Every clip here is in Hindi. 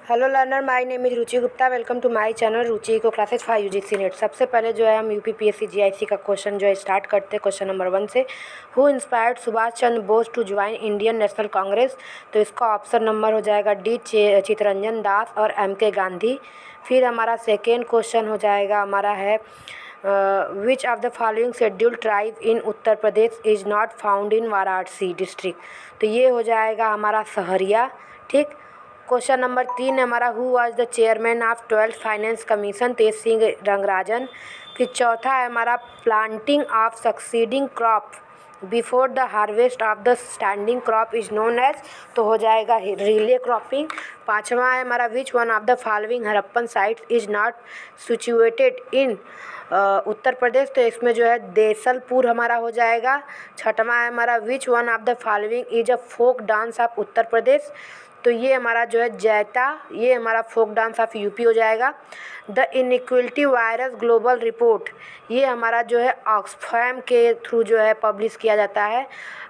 Hello learner, my name is Ruchi Gupta. Welcome to my channel Ruchi eco classes 5 UGC NET. सबसे पहले जो है हम यूपीपीएससी जीआईसी का क्वेश्चन जो है स्टार्ट करते हैं क्वेश्चन नंबर 1 से। Who inspired Subhash Chandra Bose to join Indian National Congress? तो इसका ऑप्शन नंबर हो जाएगा डी, चित्तरंजन दास और एम.के. गांधी। फिर हमारा सेकेंड क्वेश्चन हो जाएगा हमारा है विच of the following scheduled tribe in Uttar Pradesh is not found in Varanasi district? तो ये हो जाएगा हमारा सहरिया। ठीक। क्वेश्चन नंबर 3 हमारा who was the chairman of 12th finance commission? Tej Singh Rangarajan. फिर चौथा है हमारा planting of succeeding crop before the harvest of the standing crop is known as? तो हो जाएगा रिले क्रॉपिंग। पाँचवा है हमारा which one of the following Harappan sites is not situated in Uttar Pradesh? तो इसमें जो है देसलपुर हमारा हो जाएगा। छठवां है हमारा which one of the following is a folk dance of Uttar Pradesh? तो ये हमारा जो है जैता, ये हमारा फोक डांस ऑफ यूपी हो जाएगा। The inequality virus global report, ये हमारा जो है ऑक्सफैम के थ्रू जो है पब्लिश किया जाता है।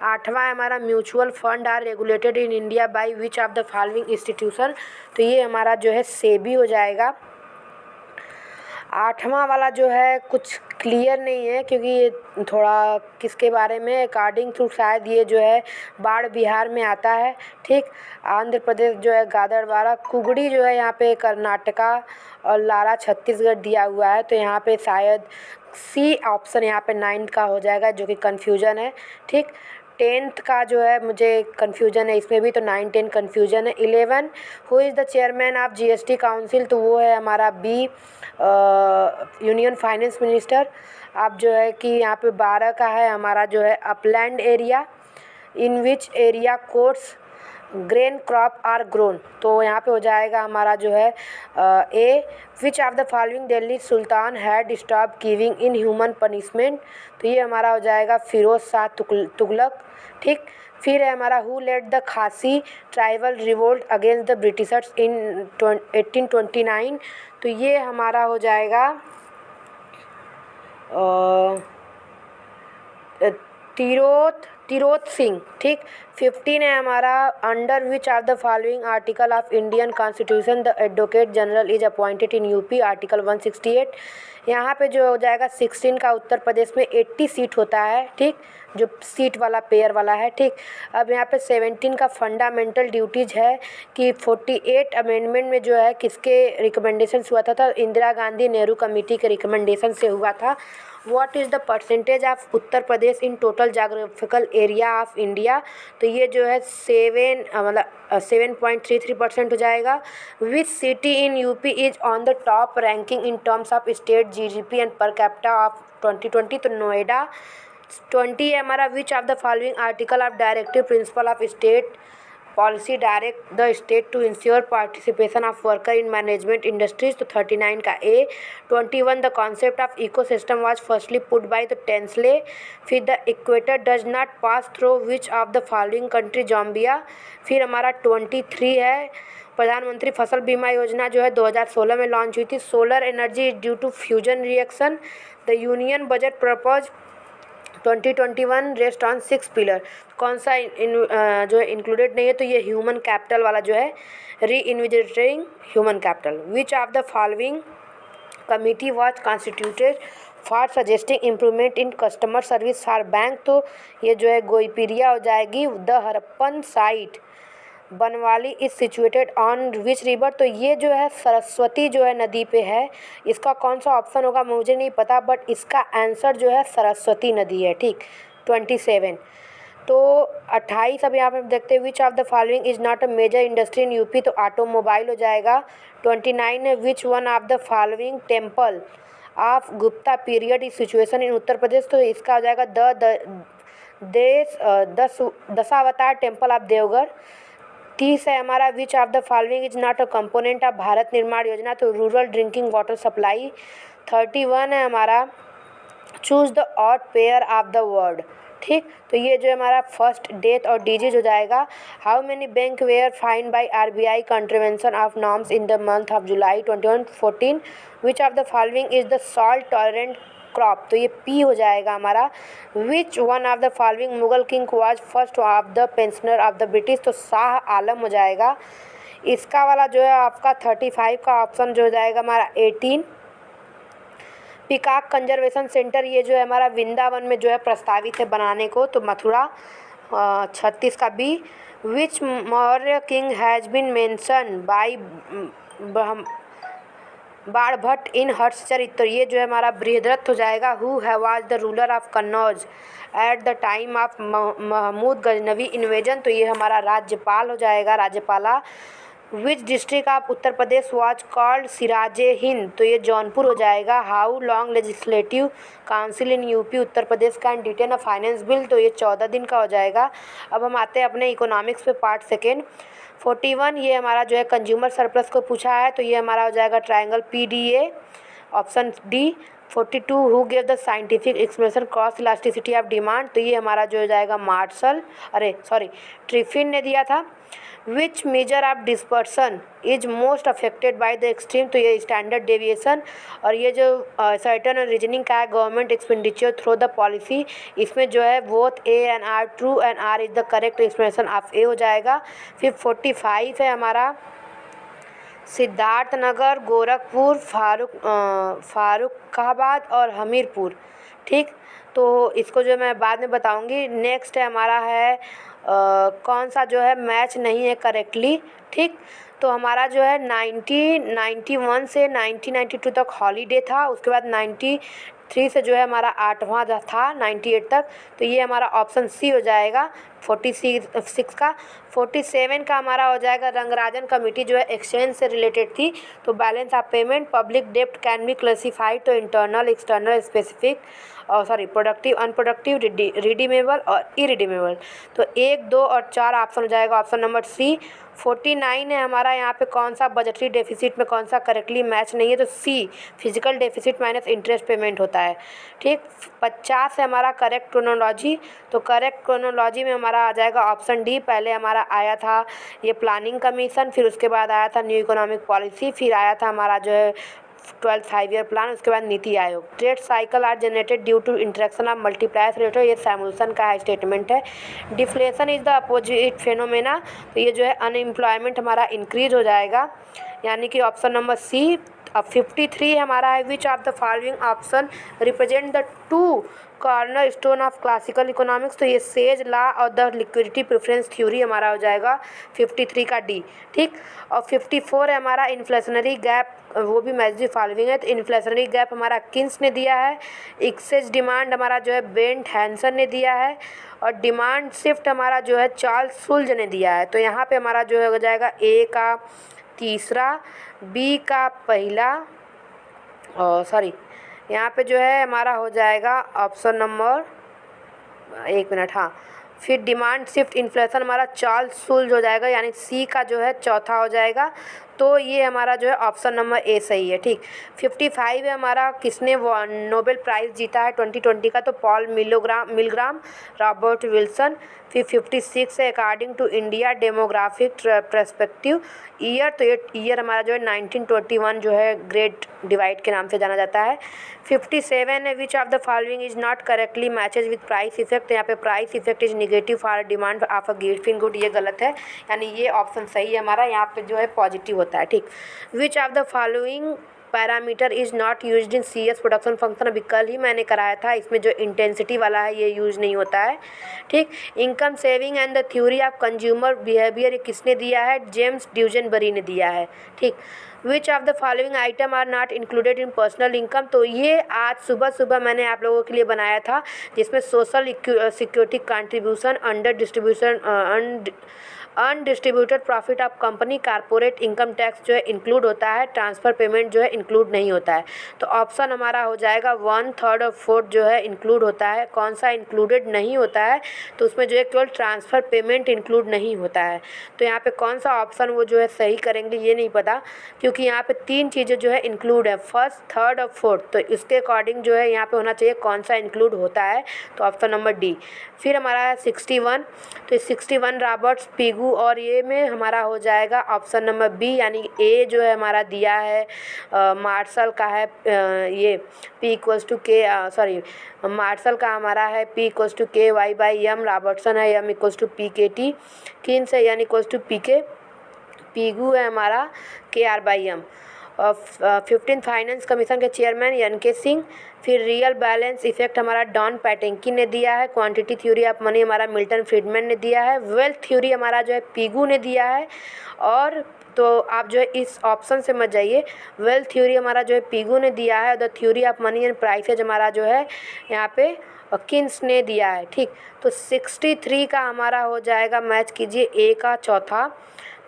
आठवां है हमारा mutual fund are regulated in India by which of the following institution? तो ये हमारा जो है सेबी हो जाएगा। आठवां वाला जो है कुछ क्लियर नहीं है क्योंकि ये थोड़ा किसके बारे में अकॉर्डिंग टू शायद ये जो है बाढ़ बिहार में आता है। ठीक। आंध्र प्रदेश जो है गादरवारा, कुगड़ी जो है यहाँ पे कर्नाटका और लारा छत्तीसगढ़ दिया हुआ है। तो यहाँ पे शायद सी ऑप्शन यहाँ पे 9 का हो जाएगा जो कि कन्फ्यूजन है। ठीक। 10th का जो है मुझे कन्फ्यूजन है इसमें भी, तो 9, 10 कन्फ्यूजन है। 11 who is the chairman of GST council? तो वो है हमारा बी, यूनियन फाइनेंस मिनिस्टर। अब जो है कि यहाँ पे 12 का है हमारा जो है upland area in which area coarse grain crop are grown? तो यहाँ पे हो जाएगा हमारा जो है A which of the following Delhi sultan had stop giving inhuman punishment? तो ये हमारा हो जाएगा फिरोज शाह तुगलक। ठीक। फिर है हमारा हु लेड द खासी tribal revolt against the Britishers इन 1829? तो ये हमारा हो जाएगा तिरोत सिंह। ठीक। 15 है हमारा under which of the following article of Indian constitution the advocate general is appointed in UP? Article 168। यहाँ पे जो हो जाएगा 16 का उत्तर प्रदेश में 80 सीट होता है। ठीक। जो सीट वाला पेयर वाला है। ठीक। अब यहाँ पे 17 का फंडामेंटल ड्यूटीज़ है कि 48 अमेंडमेंट में जो है किसके रिकमेंडेशन हुआ था? इंदिरा गांधी नेहरू कमेटी के रिकमेंडेशन से हुआ था। What is the percentage of Uttar Pradesh in total geographical area of India? तो ये जो है 7.33% हो जाएगा। Which city in UP is on the top ranking in terms of state GDP and per capita of 2020? तो नोएडा। 20 है हमारा विच of the following article of directive principle of state policy direct the state to ensure participation of worker in management industries? तो 39 का A. 21 the concept of ecosystem was firstly put by the Tansley. फिर the equator does not pass through which of the following country? Zambia. फिर हमारा 23 है प्रधानमंत्री फसल बीमा योजना जो है 2016 में लॉन्च हुई थी। Solar energy due to fusion reaction. The union budget propose 2021 rest on 6 pillar. कौन सा जो है इंक्लूडेड नहीं है? तो ये ह्यूमन कैपिटल वाला जो है re investigating human capital. Which of the following committee was constituted for suggesting improvement in customer service for bank? तो ये जो है गोईपीरिया हो जाएगी। The Harappan site Banawali is situated on which river? तो ये जो है सरस्वती जो है नदी पे है। इसका कौन सा ऑप्शन होगा मुझे नहीं पता, बट इसका आंसर जो है सरस्वती नदी है। ठीक। 27 तो 28 अब यहाँ पे देखते हैं which of the following is not a major industry in UP? तो ऑटोमोबाइल हो जाएगा। 29 है which one of the following temple of Gupta period is situation in Uttar Pradesh? तो इसका हो जाएगा दशावतार टेम्पल ऑफ देवगढ़। 30 है हमारा विच of the following is not a component of Bharat निर्माण योजना? तो रूरल ड्रिंकिंग वाटर सप्लाई। 31 है हमारा choose the odd pair of the word? ठीक। तो ये जो हमारा फर्स्ट डेथ और डिजीज हो जाएगा। How many bank were fine by RBI contravention of norms in the month of July 2014? Which of the following is the salt tolerant crop? तो ये पी हो जाएगा हमारा। Which one of the following Mughal king was first of the pensioner of the British? तो शाह आलम हो जाएगा। इसका वाला जो है आपका 35 का ऑप्शन जो हो जाएगा हमारा 18। पीकॉक कंजर्वेशन सेंटर ये जो है हमारा वृंदावन में जो है प्रस्तावित है बनाने को, तो मथुरा। 36 का B. Which Maurya king has been mention by Banabhatta in Harshacharita, तो ये जो है हमारा बृहद्रथ हो जाएगा। Who was the ruler of Kannauj at the time of Mahmud Ghaznavi invasion, तो ये हमारा राज्यपाल हो जाएगा, Rajyapala. Which district of Uttar Pradesh was called Shiraz e Hind, तो ये जौनपुर हो जाएगा। How long legislative council in UP Uttar Pradesh can detain a finance bill, तो ये 14 दिन का हो जाएगा। अब हम आते हैं अपने इकोनॉमिक्स पे पार्ट सेकेंड। 41 ये हमारा जो है कंज्यूमर सरप्लस को पूछा है, तो ये हमारा हो जाएगा triangle PDA, option D. 42 who give the scientific explanation cost elasticity of demand, तो ये हमारा जो हो जाएगा ट्रिफिन ने दिया था। Which measure of dispersion is most affected by the extreme, तो ये स्टैंडर्ड डेविएशन। और ये जो सर्टन और रीजनिंग का है government expenditure through the policy, इसमें जो है both A and R true and R is the correct explanation of A हो जाएगा। फिर 45 है हमारा सिद्धार्थनगर, गोरखपुर, फारुखाबाद और हमीरपुर। ठीक, तो इसको जो मैं बाद में बताऊंगी। नेक्स्ट है हमारा है कौन सा जो है मैच नहीं है करेक्टली। ठीक, तो हमारा जो है 1991 से 1992 तक हॉलीडे था, उसके बाद 93 से जो है हमारा 8वां था 98 तक, तो ये हमारा ऑप्शन सी हो जाएगा 46 का। 47 का हमारा हो जाएगा रंगराजन कमेटी जो है एक्सचेंज से रिलेटेड थी, तो बैलेंस ऑफ पेमेंट पब्लिक डेप्ट कैन बी क्लासिफाइड, तो इंटरनल एक्सटर्नल स्पेसिफिक और प्रोडक्टिव अनप्रोडक्टिव रिडीमेबल और इरिडीमेबल, तो 1, 2 और 4 ऑप्शन हो जाएगा ऑप्शन नंबर सी। 49 है हमारा यहाँ पे कौन सा बजटरी डेफिसिट में कौन सा करेक्टली मैच नहीं है, तो C fiscal deficit minus interest payment होता है। ठीक, 50 है हमारा करेक्ट क्रोनोलॉजी, तो करेक्ट क्रोनोलॉजी में हमारा आ जाएगा ऑप्शन डी। पहले हमारा आया था ये प्लानिंग कमीशन, फिर उसके बाद आया था न्यू इकोनॉमिक पॉलिसी, फिर आया था हमारा जो है 12th 5-year प्लान, उसके बाद NITI Aayog. Trade cycle are generated due to interaction of multipliers rate, ये सैमुअल्सन का है स्टेटमेंट है। Deflation is the opposite phenomena, तो ये जो है अनएम्प्लॉयमेंट हमारा इंक्रीज हो जाएगा, यानी कि ऑप्शन नंबर सी। अब 53 हमारा है विच of the following option represent the two corner stone of classical economics, तो ये सेज लॉ और द लिक्विडिटी प्रेफरेंस थ्योरी हमारा हो जाएगा 53 का डी। ठीक, और 54 है हमारा इन्फ्लेशनरी गैप, वो भी मैच दी फॉलोइंग है, तो इन्फ्लेशनरी गैप हमारा किन्स ने दिया है। एक्सेस डिमांड हमारा जो है बेंट हैंसन ने दिया है, और डिमांड शिफ्ट हमारा जो है चार्ल्स शुल्ज ने दिया है। तो यहाँ पे हमारा जो है हो जाएगा ए का तीसरा, बी का पहला, और यहाँ पे जो है हमारा हो जाएगा ऑप्शन नंबर 1 मिनट, हाँ, फिर डिमांड शिफ्ट इन्फ्लेशन हमारा चार्ल्स शुल्ज हो जाएगा, यानी सी का जो है चौथा हो जाएगा, तो ये हमारा जो है ऑप्शन नंबर ए सही है। ठीक, 55 है हमारा किसने नोबेल प्राइज़ जीता है 2020 का, तो पॉल मिलग्राम, रॉबर्ट विल्सन। फिर 56 है according to India demographic perspective year, तो ये ईयर हमारा जो है 1921 जो है ग्रेट डिवाइड के नाम से जाना जाता है। 57 है विच of the following is not correctly matches with price effect, तो यहाँ पे price effect is negative for demand of a gifting good, ये गलत है, यानी ये ऑप्शन सही है हमारा, यहाँ पे जो है पॉजिटिव होता है। ठीक, which of the following parameter is not used in CS production function, अभी कल ही मैंने कराया था, इसमें जो इंटेंसिटी वाला है ये यूज़ नहीं होता है। ठीक, income saving and the theory of consumer behaviour, ये किसने दिया है, जेम्स ड्यूजनबरी ने दिया है। ठीक, which of the following item are not included in personal income, तो ये आज सुबह मैंने आप लोगों के लिए बनाया था, जिसमें social security contribution, under distribution undistributed profit of company, corporate income tax जो है इंक्लूड होता है, ट्रांसफ़र पेमेंट जो है इंक्लूड नहीं होता है। तो ऑप्शन हमारा हो जाएगा 1, 3 और 4 जो है इंक्लूड होता है। कौन सा इंक्लूडेड नहीं होता है, तो उसमें जो है केवल ट्रांसफ़र पेमेंट इंक्लूड नहीं होता है। तो यहाँ पे कौन सा ऑप्शन वो जो है सही करेंगे ये नहीं पता, क्योंकि यहाँ पे 3 चीज़ें जो है इंक्लूड है, फर्स्ट, थर्ड और फोर्थ, तो इसके अकॉर्डिंग जो है यहाँ पे होना चाहिए कौन सा इंक्लूड होता है, तो ऑप्शन नंबर डी। फिर हमारा है 61, तो 61 रॉबर्ट्स पिगू, और ये में हमारा हो जाएगा ऑप्शन नंबर बी, यानी ए जो है हमारा दिया है मार्शल का है, ये P=K मार्शल का हमारा है P=KY/M, रॉबर्टसन है M=PKT, किन्स है N=PK पीगू है हमारा KR/M। और 15 फाइनेंस कमीशन के चेयरमैन NK सिंह। फिर रियल बैलेंस इफेक्ट हमारा डॉन पैटेंकी ने दिया है। क्वांटिटी थ्योरी ऑफ मनी हमारा मिल्टन फ्रीडमैन ने दिया है। वेल्थ थ्योरी हमारा जो है पीगू ने दिया है। और तो आप जो है इस ऑप्शन से मत जाइए, वेल्थ थ्योरी हमारा जो है पीगू ने दिया है। The theory of money and prices हमारा जो है यहाँ पे किन्स ने दिया है। ठीक, तो 63 का हमारा हो जाएगा, मैच कीजिए, A का चौथा,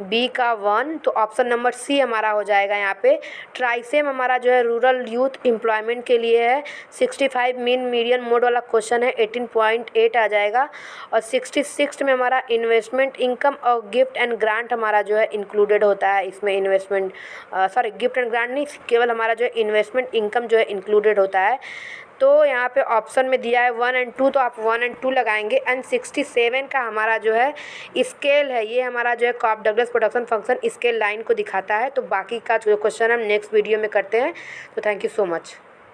B का 1, तो ऑप्शन नंबर C हमारा हो जाएगा यहाँ पे। ट्राइसेम हमारा जो है रूरल यूथ एम्प्लॉयमेंट के लिए है। 65 मीन मीडियन मोड वाला क्वेश्चन है, 18.8 आ जाएगा। और 66 में हमारा इन्वेस्टमेंट इनकम और गिफ्ट एंड ग्रांट हमारा जो है इंक्लूडेड होता है इसमें। Investment sorry gift and grant नहीं, केवल हमारा जो है इन्वेस्टमेंट इनकम जो है इंक्लूडेड होता है। तो यहाँ पे ऑप्शन में दिया है 1 और 2, तो आप 1 और 2 लगाएंगे। एंड 67 का हमारा जो है स्केल है, ये हमारा जो है Cobb Douglas production function scale line को दिखाता है। तो बाकी का जो क्वेश्चन हम नेक्स्ट वीडियो में करते हैं। तो थैंक यू सो मच।